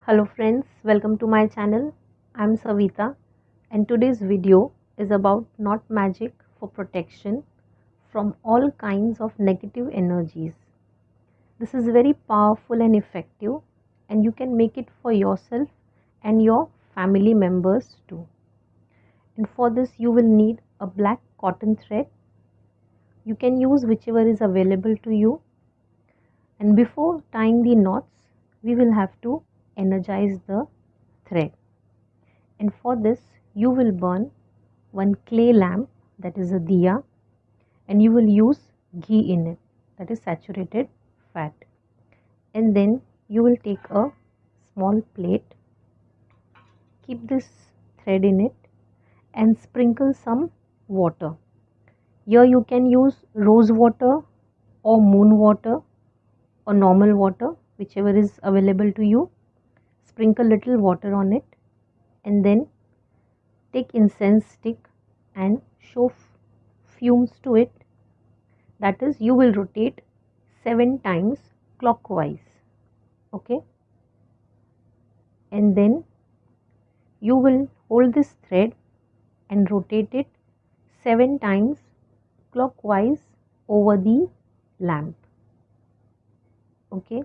Hello friends, welcome to my channel. I'm Savita and today's video is about knot magic for protection from all kinds of negative energies. This is very powerful and effective and you can make it for yourself and your family members too. And for this you will need a black cotton thread. You can use whichever is available to you. And before tying the knots, we will have to energize the thread. And for this you will burn one clay lamp, that is a diya, and you will use ghee in it, that is saturated fat. And then you will take a small plate, keep this thread in it and sprinkle some water. Here you can use rose water or moon water or normal water, whichever is available to you. Sprinkle little water on it and then take incense stick and show fumes to it. That is, you will rotate 7 times clockwise. Okay, and then you will hold this thread and rotate it 7 times clockwise over the lamp. Okay,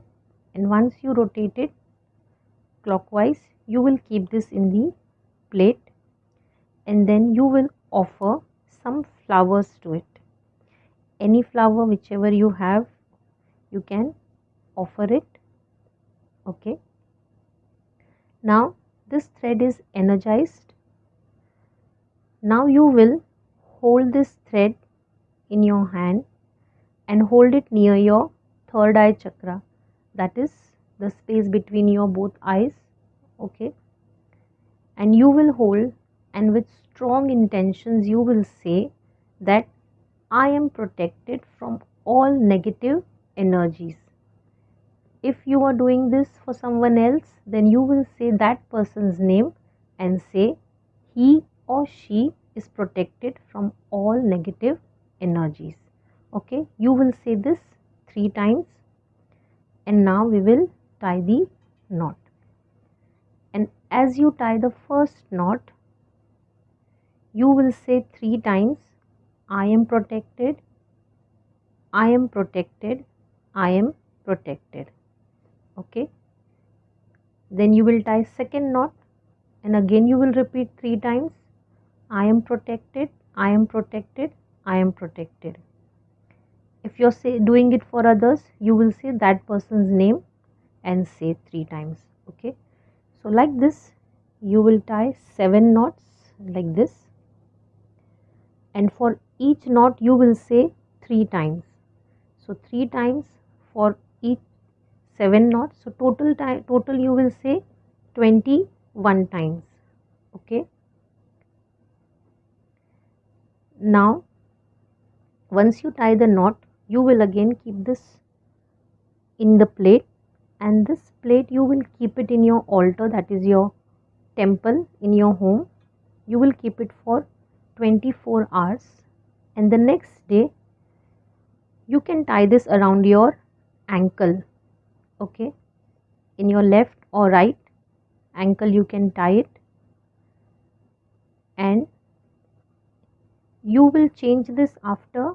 and once you rotate it clockwise, you will keep this in the plate and then you will offer some flowers to it. Any flower whichever you have, you can offer it. Okay, now this thread is energized. Now you will hold this thread in your hand and hold it near your third eye chakra, that is the space between your both eyes. Okay, and you will hold and with strong intentions you will say that I am protected from all negative energies. If you are doing this for someone else, then you will say that person's name and say he or she is protected from all negative energies. Okay, you will say this 3 times and now we will tie the knot. And as you tie the first knot, you will say 3 times, I am protected, I am protected, I am protected. Okay, then you will tie second knot and again you will repeat 3 times, I am protected, I am protected, I am protected. If you're doing it for others, you will say that person's name and say 3 times. Okay, so like this you will tie 7 knots like this, and for each knot you will say 3 times. So 3 times for each 7 knots. So total you will say 21 times. Okay, now once you tie the knot, you will again keep this in the plate, and this plate you will keep it in your altar, that is your temple in your home. You will keep it for 24 hours and the next day you can tie this around your ankle. Okay, in your left or right ankle you can tie it, and you will change this after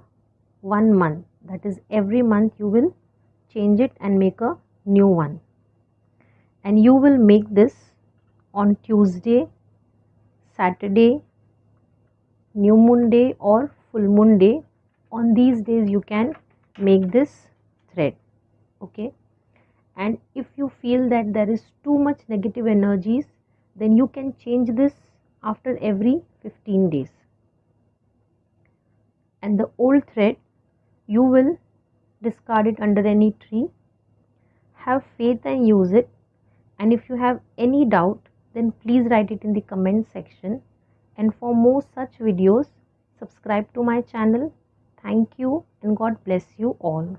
1 month, that is every month you will change it and make a new one. And you will make this on Tuesday, Saturday, new moon day or full moon day. On these days you can make this thread. Okay, and if you feel that there is too much negative energies, then you can change this after every 15 days. And the old thread you will discard it under any tree. Have faith and use it, and if you have any doubt then please write it in the comment section. And for more such videos, subscribe to my channel. Thank you and God bless you all.